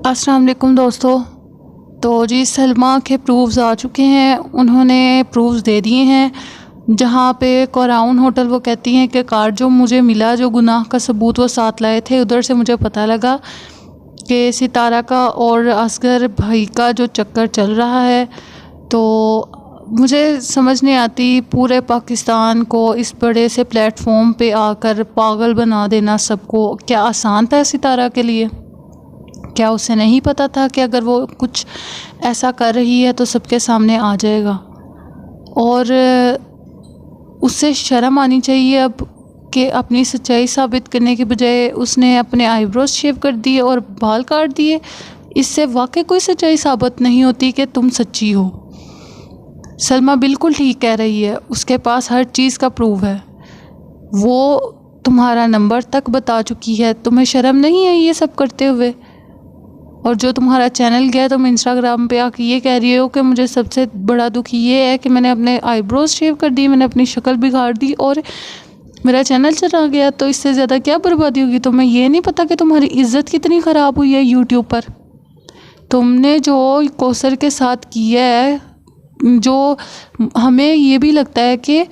अस्सलाम वालेकुम दोस्तों। तो जी सलमा के प्रूफ्स आ चुके हैं, उन्होंने प्रूफ्स दे दिए हैं। जहाँ पे क्राउन होटल वो कहती हैं कि कार्ड जो मुझे मिला, जो गुनाह का सबूत वो साथ लाए थे, उधर से मुझे पता लगा कि सितारा का और असगर भाई का जो चक्कर चल रहा है। तो मुझे समझ नहीं आती, पूरे पाकिस्तान को इस बड़े से प्लेटफॉर्म पे आकर पागल बना देना सबको क्या आसान था सितारा के लिए? क्या उसे नहीं पता था कि अगर वो कुछ ऐसा कर रही है तो सबके सामने आ जाएगा? और उससे शर्म आनी चाहिए अब कि अपनी सच्चाई साबित करने के बजाय उसने अपने आईब्रोज शेव कर दिए और बाल काट दिए। इससे वाकई कोई सच्चाई साबित नहीं होती कि तुम सच्ची हो। सलमा बिल्कुल ठीक कह रही है, उसके पास हर चीज़ का प्रूफ है। वो तुम्हारा नंबर तक बता चुकी है। तुम्हें शर्म नहीं है ये सब करते हुए? और जो तुम्हारा चैनल गया, तुम इंस्टाग्राम पे आके ये कह रही हो कि मुझे सबसे बड़ा दुख ये है कि मैंने अपने आईब्रोज शेव कर दी, मैंने अपनी शक्ल बिगाड़ दी और मेरा चैनल चला गया। तो इससे ज़्यादा क्या बर्बादी होगी? तुम्हें ये नहीं पता कि तुम्हारी इज़्ज़त कितनी ख़राब हुई है यूट्यूब पर? तुमने जो कौसर के साथ किया है, जो हमें ये भी लगता है कि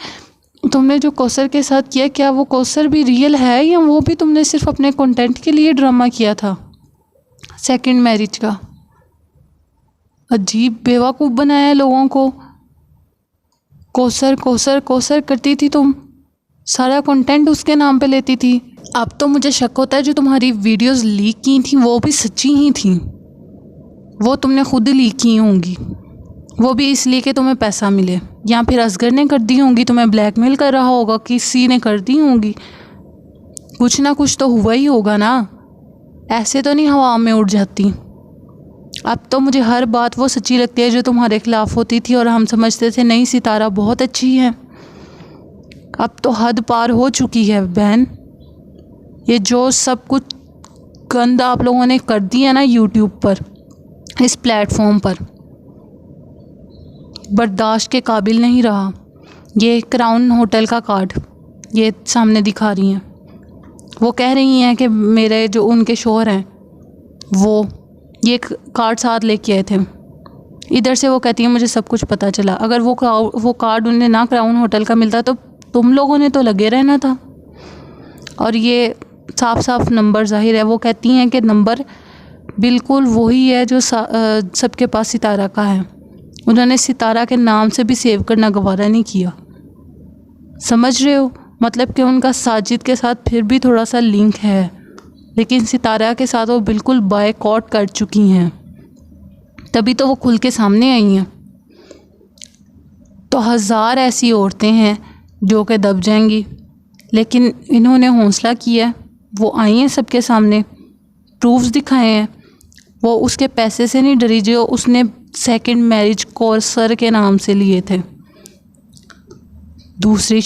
तुमने जो कौसर के साथ किया, क्या वो कौसर भी रियल है या वो भी तुमने सिर्फ अपने कंटेंट के लिए ड्रामा किया था सेकंड मैरिज का? अजीब बेवकूफ़ बनाया है लोगों को। कौसर कौसर कौसर करती थी तुम, सारा कंटेंट उसके नाम पे लेती थी। अब तो मुझे शक होता है जो तुम्हारी वीडियोस लीक की थी वो भी सच्ची ही थी। वो तुमने खुद लीक की होंगी, वो भी इसलिए कि तुम्हें पैसा मिले, या फिर असगर ने कर दी होंगी, तुम्हें ब्लैकमेल कर रहा होगा, किसी ने कर दी होंगी। कुछ ना कुछ तो हुआ ही होगा ना, ऐसे तो नहीं हवा में उड़ जाती। अब तो मुझे हर बात वो सच्ची लगती है जो तुम्हारे खिलाफ होती थी और हम समझते थे नहीं सितारा बहुत अच्छी है। अब तो हद पार हो चुकी है बहन। ये जो सब कुछ गंद आप लोगों ने कर दिया ना यूट्यूब पर, इस प्लेटफॉर्म पर, बर्दाश्त के काबिल नहीं रहा। ये क्राउन होटल का कार्ड ये सामने दिखा रही हैं, वो कह रही हैं कि मेरे जो उनके शोहर हैं वो ये कार्ड साथ लेके आए थे। इधर से वो कहती है मुझे सब कुछ पता चला। अगर वो कार्ड उन्हें ना क्राउन होटल का मिलता तो तुम लोगों ने तो लगे रहना था। और ये साफ साफ नंबर जाहिर है, वो कहती हैं कि नंबर बिल्कुल वही है जो सबके पास सितारा का है। उन्होंने सितारा के नाम से भी सेव करना गवारा नहीं किया। समझ रहे हो? मतलब कि उनका साजिद के साथ फिर भी थोड़ा सा लिंक है, लेकिन सितारा के साथ वो बिल्कुल बायकॉट कर चुकी हैं। तभी तो वो खुल के सामने आई हैं। तो हज़ार ऐसी औरतें हैं जो कि दब जाएंगी, लेकिन इन्होंने हौसला किया, वो आई हैं सबके सामने, प्रूफ्स दिखाए हैं। वो उसके पैसे से नहीं डरी जो उसने सेकंड मैरिज कौसर के नाम से लिए थे। दूसरी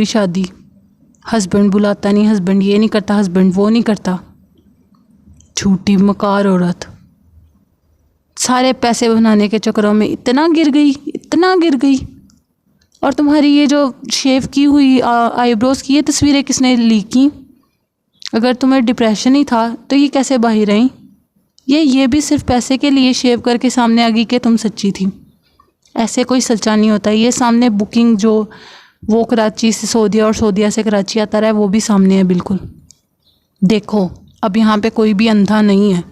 शादी, हस्बैंड बुलाता नहीं, हस्बैंड ये नहीं करता, हस्बैंड वो नहीं करता। झूठी मकार औरत सारे पैसे बनाने के चक्करों में इतना गिर गई। और तुम्हारी ये जो शेव की हुई आईब्रोज की ये तस्वीरें किसने लीक की? अगर तुम्हें डिप्रेशन ही था तो ये कैसे बाहर रही? ये भी सिर्फ पैसे के लिए शेव करके सामने आ गई कि तुम सच्ची थी। ऐसे कोई सच्चा नहीं होता। ये सामने बुकिंग जो वो कराची से सऊदीया और सऊदीया से कराची आता रहा है वो भी सामने है बिल्कुल। देखो अब यहाँ पे कोई भी अंधा नहीं है।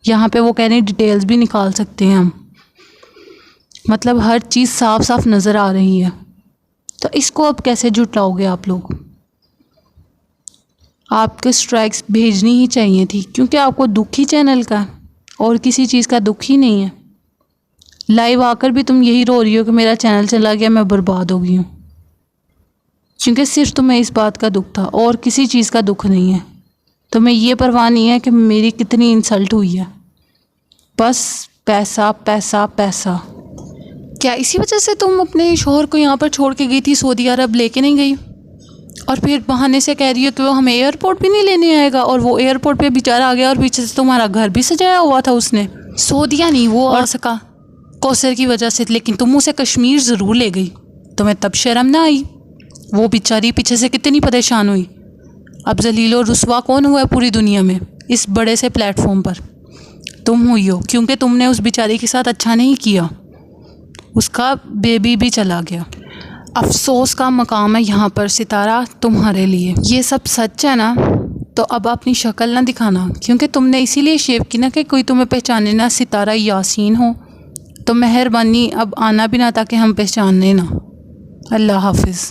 यहाँ पे वो कह रहे हैं डिटेल्स भी निकाल सकते हैं हम, मतलब हर चीज़ साफ साफ नज़र आ रही है। तो इसको अब कैसे जुटाओगे आप लोग? आपको स्ट्राइक्स भेजनी ही चाहिए थी, क्योंकि आपको दुख ही चैनल का और किसी चीज़ का दुख ही नहीं है। लाइव आकर भी तुम यही रो रही हो कि मेरा चैनल चला गया, मैं बर्बाद हो गई हूँ, क्योंकि सिर्फ तुम्हें इस बात का दुख था और किसी चीज़ का दुख नहीं है। तुम्हें ये परवाह नहीं है कि मेरी कितनी इंसल्ट हुई है। बस पैसा पैसा पैसा। क्या इसी वजह से तुम अपने शोहर को यहाँ पर छोड़ के गई थी सऊदी अरब? लेके नहीं गई और फिर बहाने से कह रही हो कि वो हमें एयरपोर्ट भी नहीं लेने आएगा, और वो एयरपोर्ट पे बेचारा आ गया और पीछे से तुम्हारा घर भी सजाया हुआ था उसने। सऊदीया नहीं वो आ सका कौसर की वजह से, लेकिन तुम उसे कश्मीर ज़रूर ले गई। तुम्हें तब शर्म ना आई? वो बेचारी पीछे से कितनी परेशान हुई। अब जलील और रुसवा कौन हुआ है पूरी दुनिया में इस बड़े से प्लेटफॉर्म पर? तुम हुई हो, क्योंकि तुमने उस बेचारी के साथ अच्छा नहीं किया, उसका बेबी भी चला गया। अफसोस का मकाम है यहाँ पर सितारा तुम्हारे लिए। ये सब सच है ना, तो अब अपनी शक्ल ना दिखाना, क्योंकि तुमने इसीलिए शेव की ना कि कोई तुम्हें पहचाने ना, सितारा यासीन हो। तो मेहरबानी अब आना भी ना, ताकि हम पहचाने ना। अल्लाह हाफिज़।